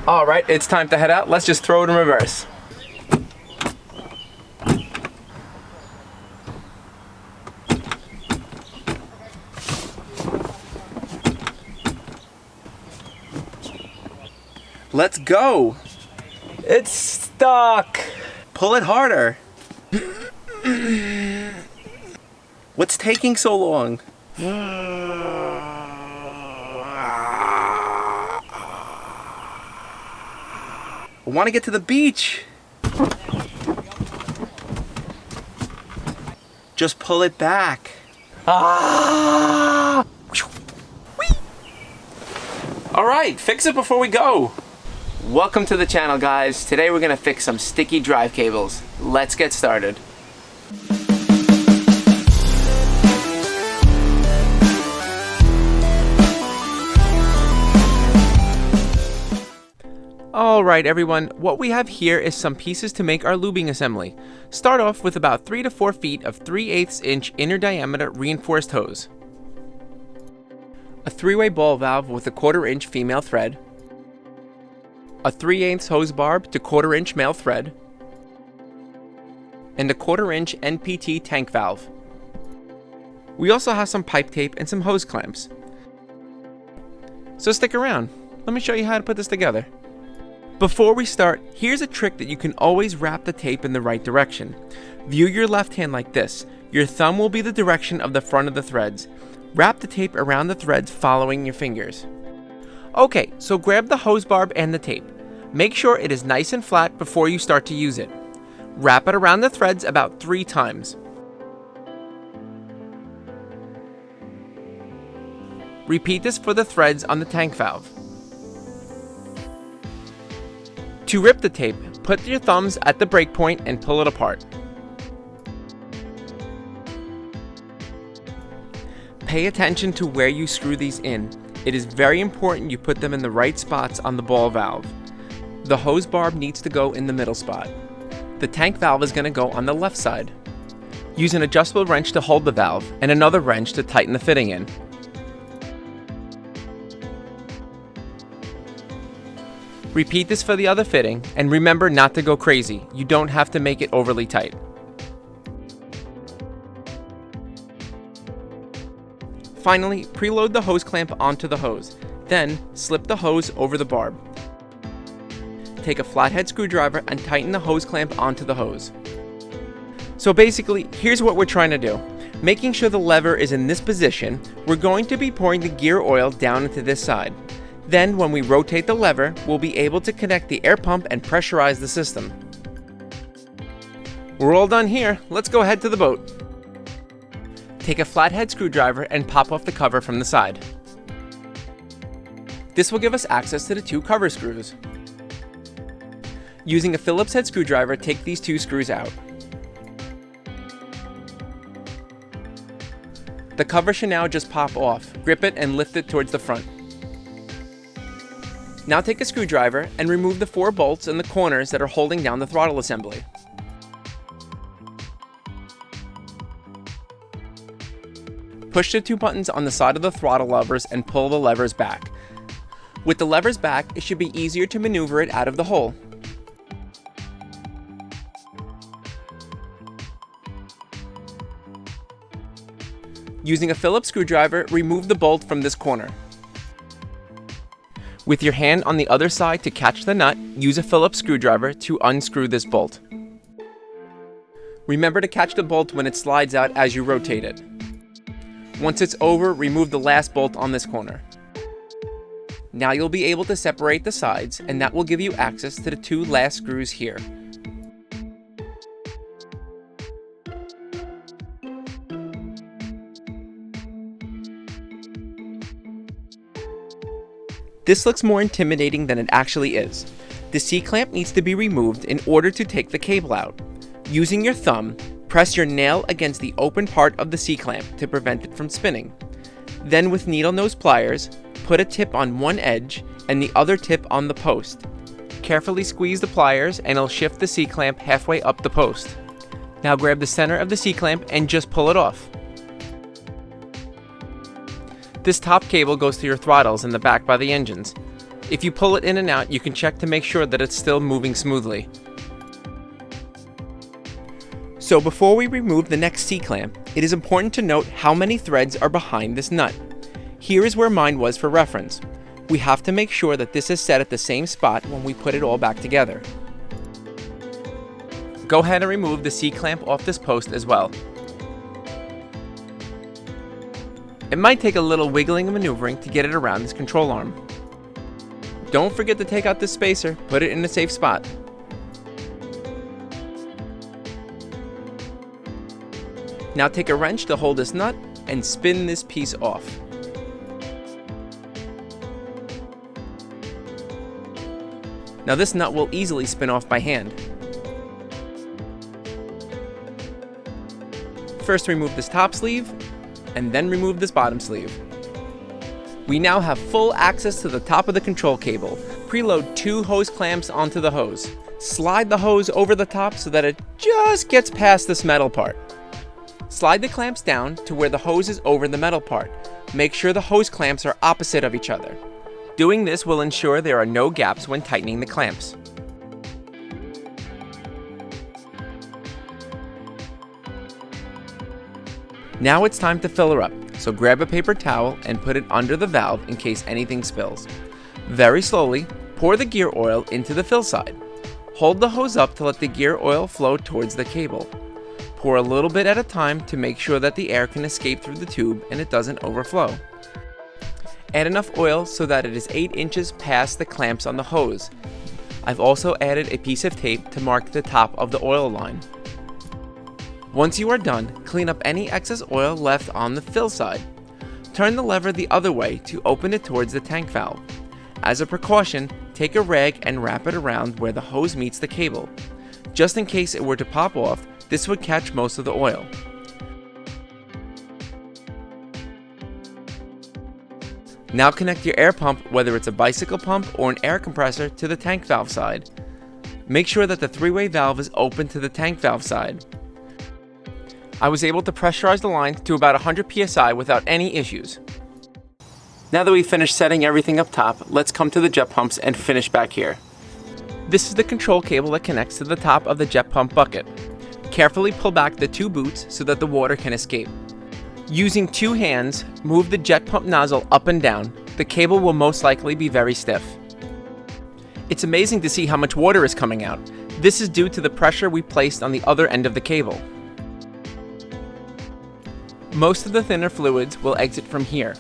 All right, it's time to head out. Let's just throw it in reverse. Let's go. It's stuck. Pull it harder. What's taking so long? I want to get to the beach. Just pull it back. Ah! All right, fix it before we go. Welcome to the channel, guys. Today we're gonna fix some sticky drive cables. Let's get started. Alright everyone, what we have here is some pieces to make our lubing assembly. Start off with about 3 to 4 feet of 3/8 inch inner diameter reinforced hose. A 3-way ball valve with a 1/4 inch female thread. A 3/8 hose barb to 1/4 inch male thread. And a 1/4 inch NPT tank valve. We also have some pipe tape and some hose clamps. So stick around, let me show you how to put this together. Before we start, here's a trick that you can always wrap the tape in the right direction. View your left hand like this. Your thumb will be the direction of the front of the threads. Wrap the tape around the threads following your fingers. Okay, so grab the hose barb and the tape. Make sure it is nice and flat before you start to use it. Wrap it around the threads about 3 times. Repeat this for the threads on the tank valve. To rip the tape, put your thumbs at the break point and pull it apart. Pay attention to where you screw these in. It is very important you put them in the right spots on the ball valve. The hose barb needs to go in the middle spot. The tank valve is going to go on the left side. Use an adjustable wrench to hold the valve and another wrench to tighten the fitting in. Repeat this for the other fitting, and remember not to go crazy. You don't have to make it overly tight. Finally, preload the hose clamp onto the hose. Then, slip the hose over the barb. Take a flathead screwdriver and tighten the hose clamp onto the hose. So basically, here's what we're trying to do. Making sure the lever is in this position, we're going to be pouring the gear oil down into this side. Then, when we rotate the lever, we'll be able to connect the air pump and pressurize the system. We're all done here. Let's go head to the boat. Take a flathead screwdriver and pop off the cover from the side. This will give us access to the 2 cover screws. Using a Phillips head screwdriver, take these 2 screws out. The cover should now just pop off. Grip it and lift it towards the front. Now take a screwdriver and remove the 4 bolts in the corners that are holding down the throttle assembly. Push the 2 buttons on the side of the throttle levers and pull the levers back. With the levers back, it should be easier to maneuver it out of the hole. Using a Phillips screwdriver, remove the bolt from this corner. With your hand on the other side to catch the nut, use a Phillips screwdriver to unscrew this bolt. Remember to catch the bolt when it slides out as you rotate it. Once it's over, remove the last bolt on this corner. Now you'll be able to separate the sides, and that will give you access to the 2 last screws here. This looks more intimidating than it actually is. The C-clamp needs to be removed in order to take the cable out. Using your thumb, press your nail against the open part of the C-clamp to prevent it from spinning. Then with needle nose pliers, put a tip on one edge and the other tip on the post. Carefully squeeze the pliers and it'll shift the C-clamp halfway up the post. Now grab the center of the C-clamp and just pull it off. This top cable goes to your throttles in the back by the engines. If you pull it in and out, you can check to make sure that it's still moving smoothly. So before we remove the next C-clamp, it is important to note how many threads are behind this nut. Here is where mine was for reference. We have to make sure that this is set at the same spot when we put it all back together. Go ahead and remove the C-clamp off this post as well. It might take a little wiggling and maneuvering to get it around this control arm. Don't forget to take out this spacer, put it in a safe spot. Now take a wrench to hold this nut and spin this piece off. Now this nut will easily spin off by hand. First remove this top sleeve, and then remove this bottom sleeve. We now have full access to the top of the control cable. Preload 2 hose clamps onto the hose. Slide the hose over the top so that it just gets past this metal part. Slide the clamps down to where the hose is over the metal part. Make sure the hose clamps are opposite of each other. Doing this will ensure there are no gaps when tightening the clamps. Now it's time to fill her up, so grab a paper towel and put it under the valve in case anything spills. Very slowly, pour the gear oil into the fill side. Hold the hose up to let the gear oil flow towards the cable. Pour a little bit at a time to make sure that the air can escape through the tube and it doesn't overflow. Add enough oil so that it is 8 inches past the clamps on the hose. I've also added a piece of tape to mark the top of the oil line. Once you are done, clean up any excess oil left on the fill side. Turn the lever the other way to open it towards the tank valve. As a precaution, take a rag and wrap it around where the hose meets the cable. Just in case it were to pop off, this would catch most of the oil. Now connect your air pump, whether it's a bicycle pump or an air compressor, to the tank valve side. Make sure that the 3-way valve is open to the tank valve side. I was able to pressurize the line to about 100 psi without any issues. Now that we've finished setting everything up top, let's come to the jet pumps and finish back here. This is the control cable that connects to the top of the jet pump bucket. Carefully pull back the 2 boots so that the water can escape. Using 2 hands, move the jet pump nozzle up and down. The cable will most likely be very stiff. It's amazing to see how much water is coming out. This is due to the pressure we placed on the other end of the cable. Most of the thinner fluids will exit from here,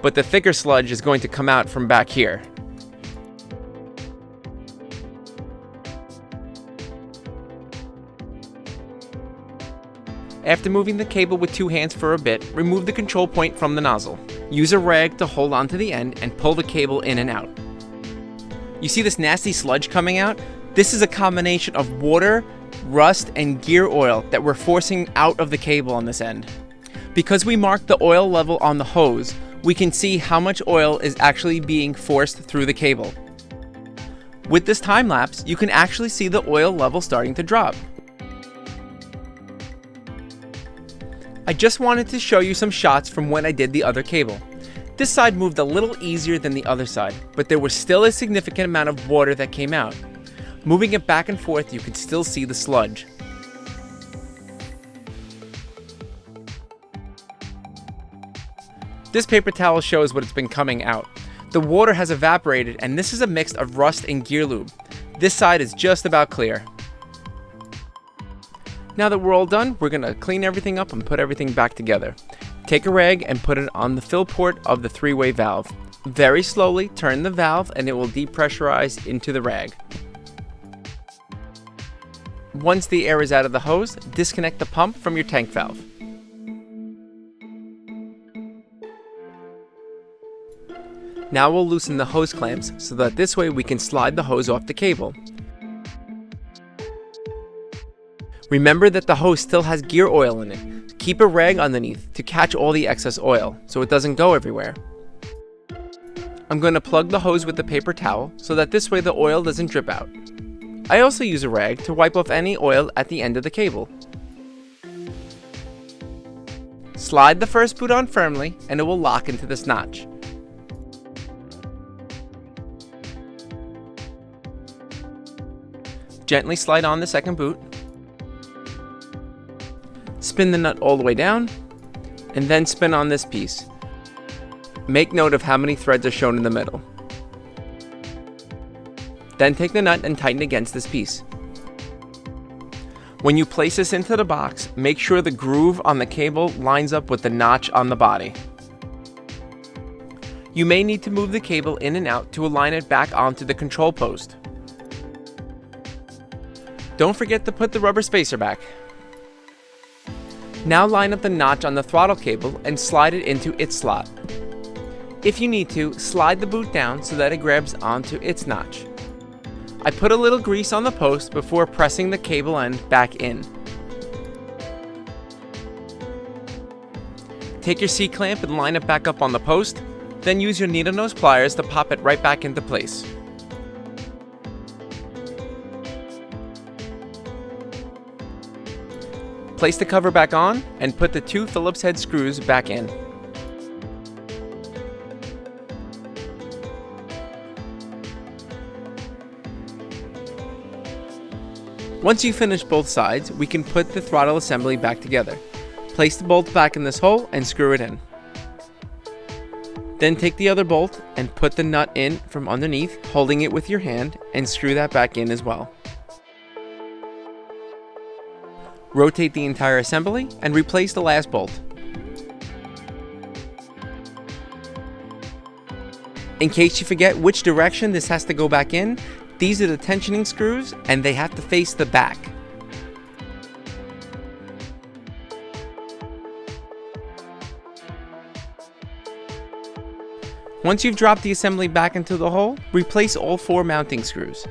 but the thicker sludge is going to come out from back here. After moving the cable with 2 hands for a bit, remove the control point from the nozzle. Use a rag to hold onto the end and pull the cable in and out. You see this nasty sludge coming out? This is a combination of water, rust, and gear oil that we're forcing out of the cable on this end. Because we marked the oil level on the hose, we can see how much oil is actually being forced through the cable. With this time lapse, you can actually see the oil level starting to drop. I just wanted to show you some shots from when I did the other cable. This side moved a little easier than the other side, but there was still a significant amount of water that came out. Moving it back and forth, you could still see the sludge. This paper towel shows what it's been coming out. The water has evaporated, and this is a mix of rust and gear lube. This side is just about clear. Now that we're all done, we're going to clean everything up and put everything back together. Take a rag and put it on the fill port of the 3-way valve. Very slowly turn the valve and it will depressurize into the rag. Once the air is out of the hose, disconnect the pump from your tank valve. Now we'll loosen the hose clamps so that this way we can slide the hose off the cable. Remember that the hose still has gear oil in it. Keep a rag underneath to catch all the excess oil so it doesn't go everywhere. I'm going to plug the hose with the paper towel so that this way the oil doesn't drip out. I also use a rag to wipe off any oil at the end of the cable. Slide the first boot on firmly and it will lock into this notch. Gently slide on the second boot. Spin the nut all the way down and then spin on this piece. Make note of how many threads are shown in the middle. Then take the nut and tighten against this piece. When you place this into the box, make sure the groove on the cable lines up with the notch on the body. You may need to move the cable in and out to align it back onto the control post. Don't forget to put the rubber spacer back. Now line up the notch on the throttle cable and slide it into its slot. If you need to, slide the boot down so that it grabs onto its notch. I put a little grease on the post before pressing the cable end back in. Take your C-clamp and line it back up on the post, then use your needle nose pliers to pop it right back into place. Place the cover back on and put the 2 Phillips head screws back in. Once you finish both sides, we can put the throttle assembly back together. Place the bolt back in this hole and screw it in. Then take the other bolt and put the nut in from underneath, holding it with your hand, and screw that back in as well. Rotate the entire assembly and replace the last bolt. In case you forget which direction this has to go back in, these are the tensioning screws and they have to face the back. Once you've dropped the assembly back into the hole, replace all 4 mounting screws.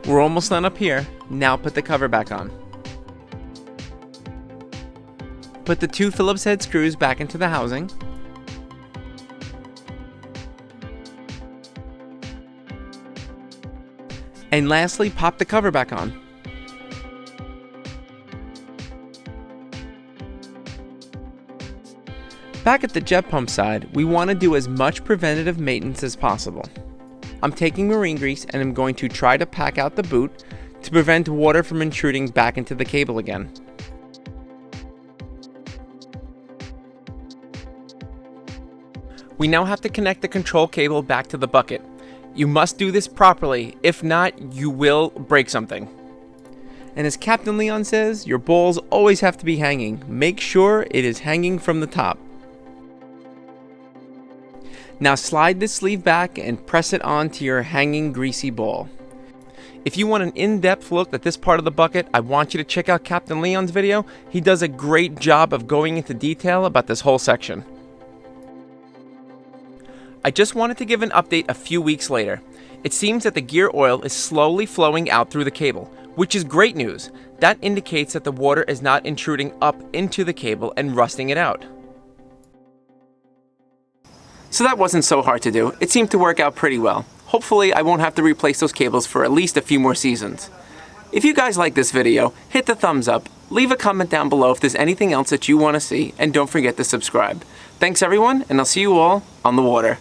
We're almost done up here. Now put the cover back on. Put the 2 Phillips head screws back into the housing. And lastly, pop the cover back on. Back at the jet pump side, we want to do as much preventative maintenance as possible. I'm taking marine grease and I'm going to try to pack out the boot to prevent water from intruding back into the cable again. We now have to connect the control cable back to the bucket. You must do this properly, if not, you will break something. And as Captain Leon says, your balls always have to be hanging. Make sure it is hanging from the top. Now slide this sleeve back and press it onto your hanging greasy ball. If you want an in-depth look at this part of the bucket, I want you to check out Captain Leon's video. He does a great job of going into detail about this whole section. I just wanted to give an update a few weeks later. It seems that the gear oil is slowly flowing out through the cable, which is great news. That indicates that the water is not intruding up into the cable and rusting it out. So that wasn't so hard to do. It seemed to work out pretty well. Hopefully I won't have to replace those cables for at least a few more seasons. If you guys like this video, hit the thumbs up, leave a comment down below if there's anything else that you want to see, and don't forget to subscribe. Thanks everyone, and I'll see you all on the water.